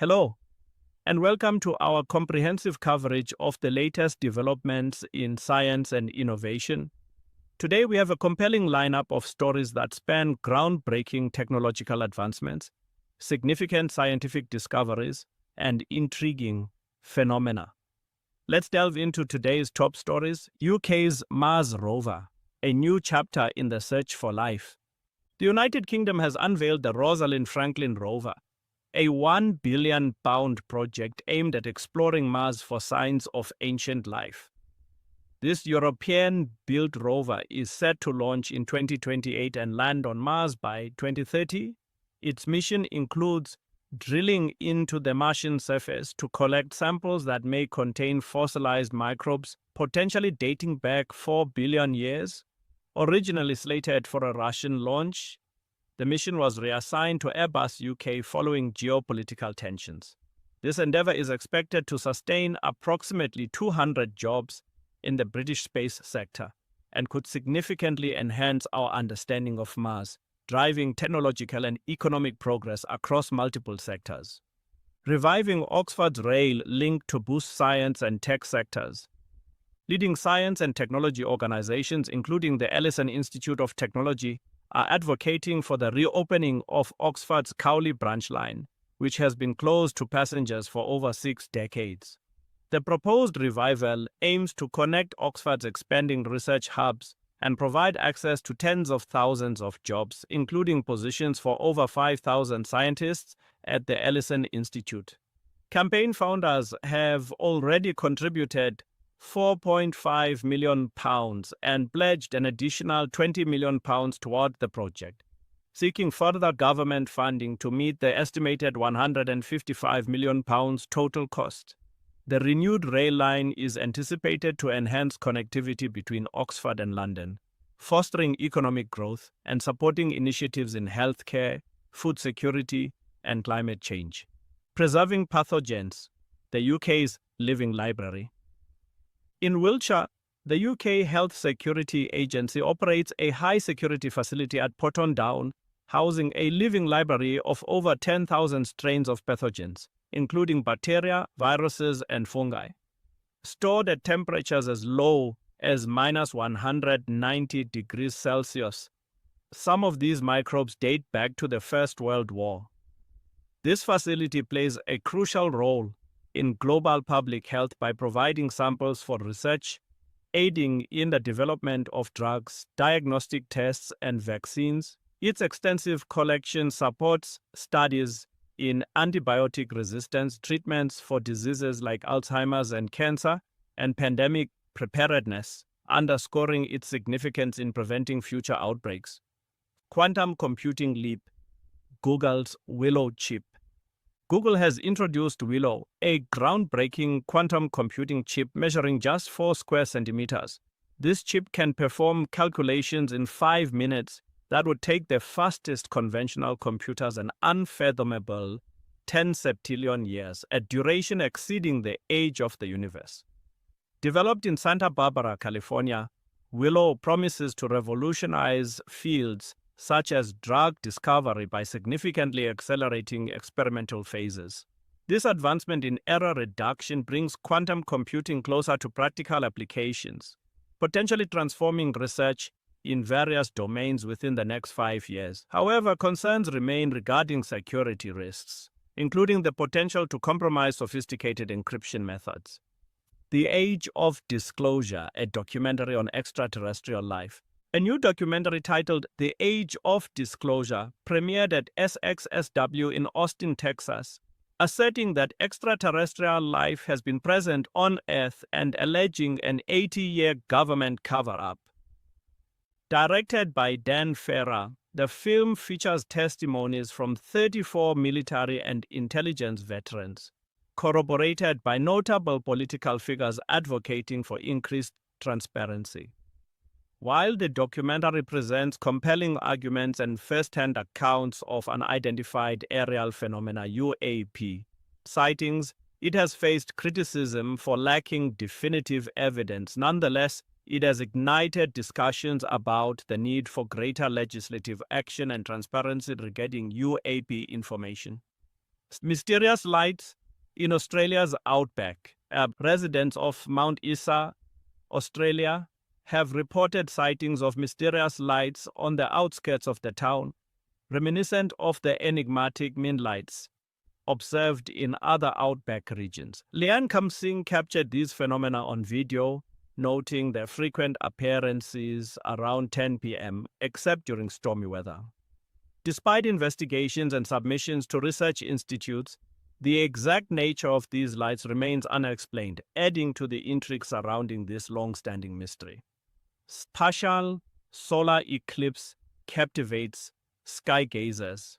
Hello, and welcome to our comprehensive coverage of the latest developments in science and innovation. Today, we have a compelling lineup of stories that span groundbreaking technological advancements, significant scientific discoveries, and intriguing phenomena. Let's delve into today's top stories. UK's Mars Rover, a new chapter in the search for life. The United Kingdom has unveiled the Rosalind Franklin Rover, a £1 billion project aimed at exploring Mars for signs of ancient life. This European-built rover is set to launch in 2028 and land on Mars by 2030. Its mission includes drilling into the Martian surface to collect samples that may contain fossilized microbes, potentially dating back 4 billion years. Originally slated for a Russian launch, the mission was reassigned to Airbus UK following geopolitical tensions. This endeavor is expected to sustain approximately 200 jobs in the British space sector and could significantly enhance our understanding of Mars, driving technological and economic progress across multiple sectors. Reviving Oxford's rail link to boost science and tech sectors. Leading science and technology organizations, including the Ellison Institute of Technology, are advocating for the reopening of Oxford's Cowley branch line, which has been closed to passengers for over 6 decades. The proposed revival aims to connect Oxford's expanding research hubs and provide access to tens of thousands of jobs, including positions for over 5,000 scientists at the Ellison Institute. Campaign founders have already contributed £4.5 million and pledged an additional £20 million toward the project, seeking further government funding to meet the estimated £155 million total cost. The renewed rail line is anticipated to enhance connectivity between Oxford and London, fostering economic growth and supporting initiatives in healthcare, food security, and climate change. Preserving Pathogens, the UK's living library. In Wiltshire, the UK Health Security Agency operates a high-security facility at Potton Down, housing a living library of over 10,000 strains of pathogens, including bacteria, viruses, and fungi. Stored at temperatures as low as minus 190 degrees Celsius, some of these microbes date back to the First World War. This facility plays a crucial role in global public health by providing samples for research, aiding in the development of drugs, diagnostic tests, and vaccines. Its extensive collection supports studies in antibiotic resistance, treatments for diseases like Alzheimer's and cancer, and pandemic preparedness, underscoring its significance in preventing future outbreaks. Quantum computing leap, Google's Willow chip. Google has introduced Willow, a groundbreaking quantum computing chip measuring just 4 square centimeters. This chip can perform calculations in 5 minutes that would take the fastest conventional computers an unfathomable 10 septillion years, a duration exceeding the age of the universe. Developed in Santa Barbara, California, Willow promises to revolutionize fields such as drug discovery by significantly accelerating experimental phases. This advancement in error reduction brings quantum computing closer to practical applications, potentially transforming research in various domains within the next 5 years. However, concerns remain regarding security risks, including the potential to compromise sophisticated encryption methods. The Age of Disclosure, a documentary on extraterrestrial life. A new documentary titled The Age of Disclosure premiered at SXSW in Austin, Texas, asserting that extraterrestrial life has been present on Earth and alleging an 80-year government cover-up. Directed by Dan Ferrer, the film features testimonies from 34 military and intelligence veterans, corroborated by notable political figures advocating for increased transparency. While the documentary presents compelling arguments and first-hand accounts of unidentified aerial phenomena UAP sightings, it has faced criticism for lacking definitive evidence. Nonetheless, it has ignited discussions about the need for greater legislative action and transparency regarding UAP information. Mysterious lights in Australia's Outback. Residents of Mount Isa, Australia, have reported sightings of mysterious lights on the outskirts of the town, reminiscent of the enigmatic moonlights observed in other outback regions. Lian Kamsing captured these phenomena on video, noting their frequent appearances around 10 p.m., except during stormy weather. Despite investigations and submissions to research institutes, the exact nature of these lights remains unexplained, adding to the intrigue surrounding this long-standing mystery. Partial solar eclipse captivates sky gazers.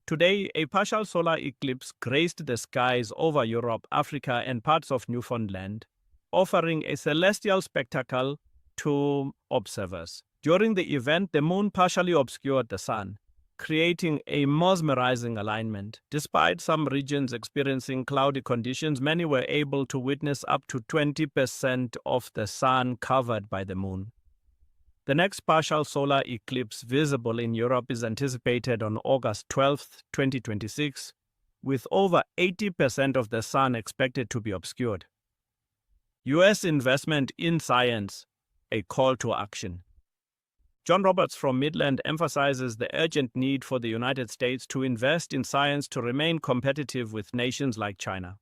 Today, a partial solar eclipse graced the skies over Europe, Africa, and parts of Newfoundland, offering a celestial spectacle to observers. During the event, the moon partially obscured the sun, creating a mesmerizing alignment. Despite some regions experiencing cloudy conditions, many were able to witness up to 20% of the sun covered by the moon. The next partial solar eclipse visible in Europe is anticipated on August 12, 2026, with over 80% of the sun expected to be obscured. U.S. investment in science, a call to action. John Roberts from Midland emphasizes the urgent need for the United States to invest in science to remain competitive with nations like China.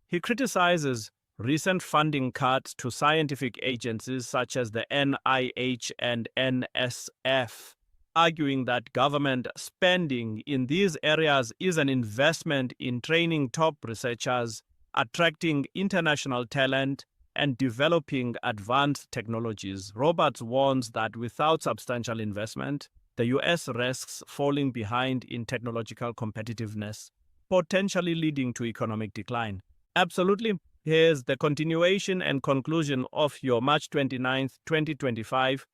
He criticizes recent funding cuts to scientific agencies such as the NIH and NSF, arguing that government spending in these areas is an investment in training top researchers, attracting international talent, and developing advanced technologies. Roberts warns that without substantial investment, the U.S. risks falling behind in technological competitiveness, potentially leading to economic decline. Absolutely. Here's the continuation and conclusion of your March 29, 2025,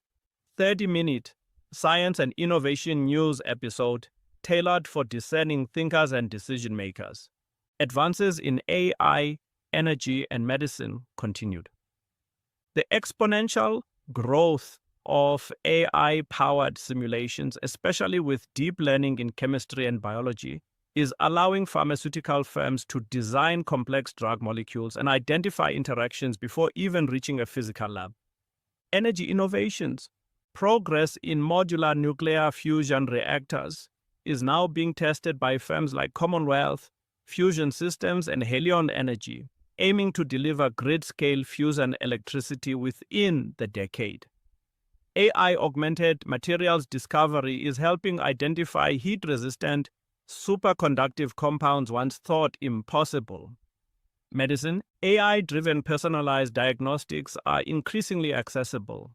30-minute Science and Innovation News episode tailored for discerning thinkers and decision makers. Advances in AI, energy, and medicine continued. The exponential growth of AI-powered simulations, especially with deep learning in chemistry and biology, is allowing pharmaceutical firms to design complex drug molecules and identify interactions before even reaching a physical lab. Energy innovations. Progress in modular nuclear fusion reactors is now being tested by firms like Commonwealth, Fusion Systems, and Helion Energy, aiming to deliver grid-scale fusion electricity within the decade. AI-augmented materials discovery is helping identify heat-resistant, superconductive compounds once thought impossible. Medicine, AI-driven personalized diagnostics are increasingly accessible.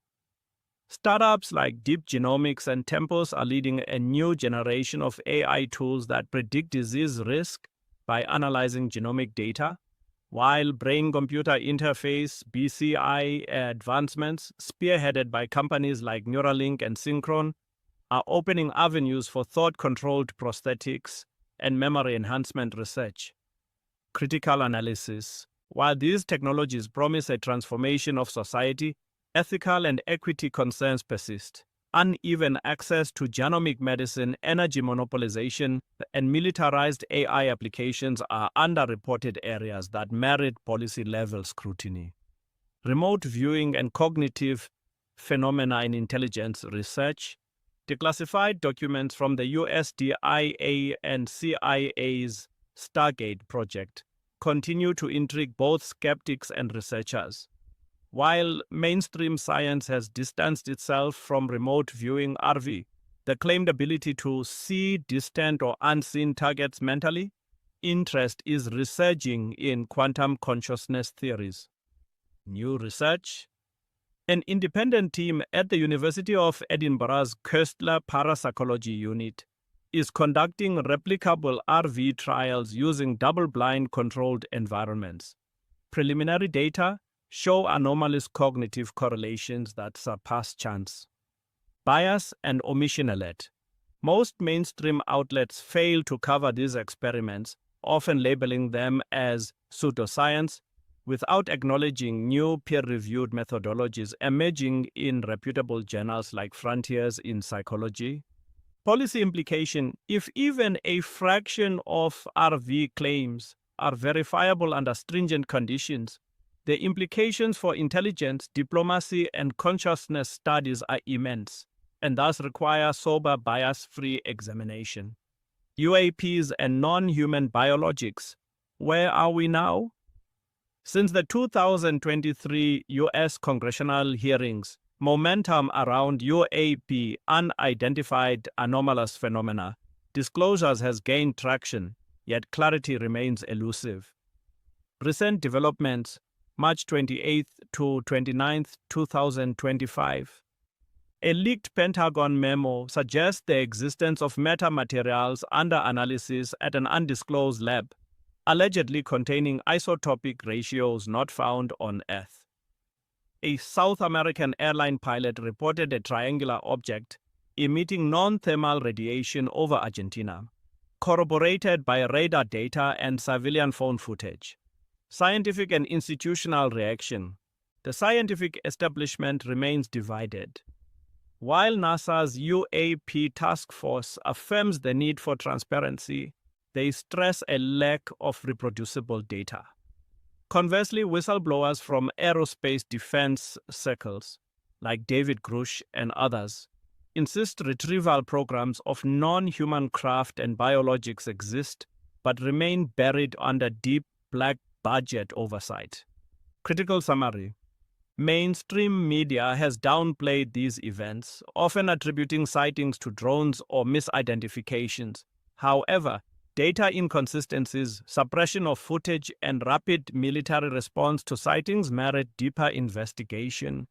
Startups like Deep Genomics and Tempus are leading a new generation of AI tools that predict disease risk by analyzing genomic data, while brain-computer interface (BCI) advancements, spearheaded by companies like Neuralink and Synchron, are opening avenues for thought-controlled prosthetics and memory enhancement research. Critical analysis. While these technologies promise a transformation of society, ethical and equity concerns persist. Uneven access to genomic medicine, energy monopolization, and militarized AI applications are underreported areas that merit policy-level scrutiny. Remote viewing and cognitive phenomena in intelligence research. Declassified documents from the USDIA and CIA's Stargate project continue to intrigue both skeptics and researchers. While mainstream science has distanced itself from remote viewing (RV), the claimed ability to see distant or unseen targets mentally, interest is resurging in quantum consciousness theories. New research. An independent team at the University of Edinburgh's Koestler Parapsychology Unit is conducting replicable RV trials using double-blind controlled environments. Preliminary data show anomalous cognitive correlations that surpass chance. Bias and omission alert. Most mainstream outlets fail to cover these experiments, often labeling them as pseudoscience, without acknowledging new peer-reviewed methodologies emerging in reputable journals like Frontiers in Psychology, Policy implication: if even a fraction of RV claims are verifiable under stringent conditions, the implications for intelligence, diplomacy, and consciousness studies are immense, and thus require sober, bias-free examination. UAPs and non-human biologics. Where are we now? Since the 2023 U.S. congressional hearings, momentum around UAP, unidentified anomalous phenomena, disclosures has gained traction, yet clarity remains elusive. Recent developments, March 28 to 29, 2025. A leaked Pentagon memo suggests the existence of metamaterials under analysis at an undisclosed lab, allegedly containing isotopic ratios not found on Earth. A South American airline pilot reported a triangular object emitting non-thermal radiation over Argentina, corroborated by radar data and civilian phone footage. Scientific and institutional reaction. The scientific establishment remains divided. While NASA's UAP task force affirms the need for transparency, they stress a lack of reproducible data. Conversely, whistleblowers from aerospace defense circles, like David Grush and others, insist retrieval programs of non-human craft and biologics exist, but remain buried under deep black budget oversight. Critical summary. Mainstream media has downplayed these events, often attributing sightings to drones or misidentifications. However, data inconsistencies, suppression of footage, and rapid military response to sightings merit deeper investigation,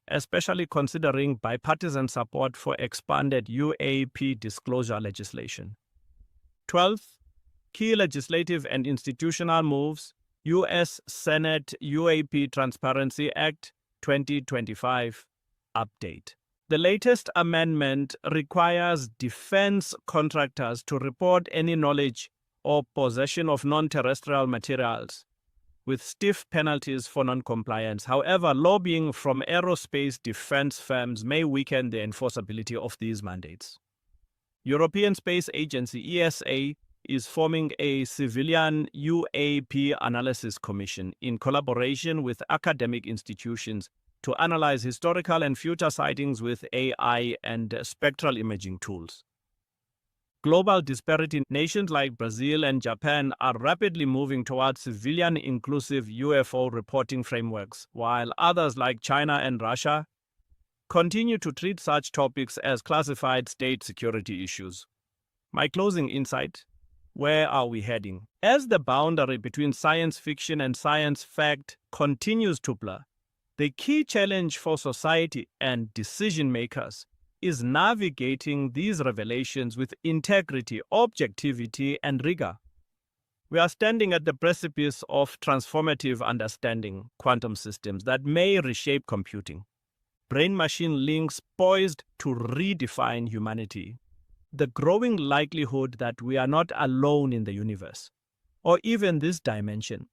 especially considering bipartisan support for expanded UAP disclosure legislation. 12th, key legislative and institutional moves. U.S. Senate UAP Transparency Act 2025 update. The latest amendment requires defense contractors to report any knowledge or possession of non-terrestrial materials, with stiff penalties for non-compliance. However, lobbying from aerospace defense firms may weaken the enforceability of these mandates. European Space Agency ESA is forming a civilian UAP analysis commission in collaboration with academic institutions to analyze historical and future sightings with AI and spectral imaging tools. Global disparity. Nations like Brazil and Japan are rapidly moving towards civilian-inclusive UFO reporting frameworks, while others like China and Russia continue to treat such topics as classified state security issues. My closing insight: where are we heading? As the boundary between science fiction and science fact continues to blur, the key challenge for society and decision makers is navigating these revelations with integrity, objectivity, and rigor. We are standing at the precipice of transformative understanding quantum systems that may reshape computing. Brain-machine links poised to redefine humanity. The growing likelihood that we are not alone in the universe, or even this dimension.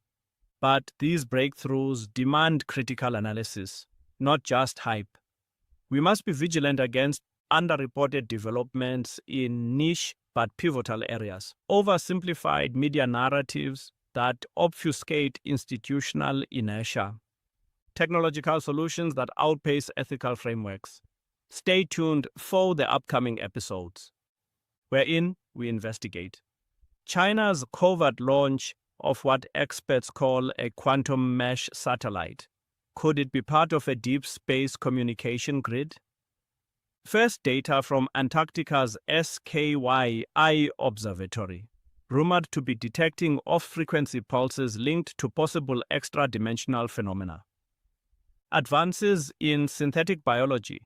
But these breakthroughs demand critical analysis, not just hype. We must be vigilant against underreported developments in niche but pivotal areas, oversimplified media narratives that obfuscate institutional inertia, technological solutions that outpace ethical frameworks. Stay tuned for the upcoming episodes, wherein we investigate China's covert launch of what experts call a quantum mesh satellite. Could it be part of a deep space communication grid? First data from Antarctica's SKY Observatory, rumored to be detecting off-frequency pulses linked to possible extra-dimensional phenomena. Advances in synthetic biology.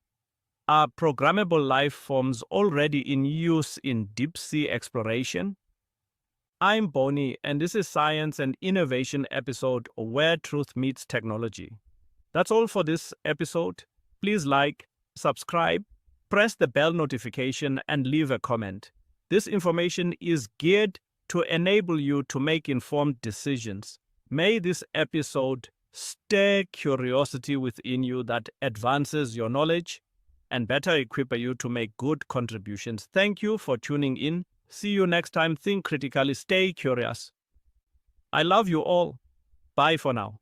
Are programmable life forms already in use in deep-sea exploration? I'm Bonnie, and this is Science and Innovation episode where truth meets technology. That's all for this episode. Please like, subscribe, press the bell notification, and leave a comment. This information is geared to enable you to make informed decisions. May this episode stir curiosity within you that advances your knowledge and better equip you to make good contributions. Thank you for tuning in. See you next time. Think critically, stay curious. I love you all. Bye for now.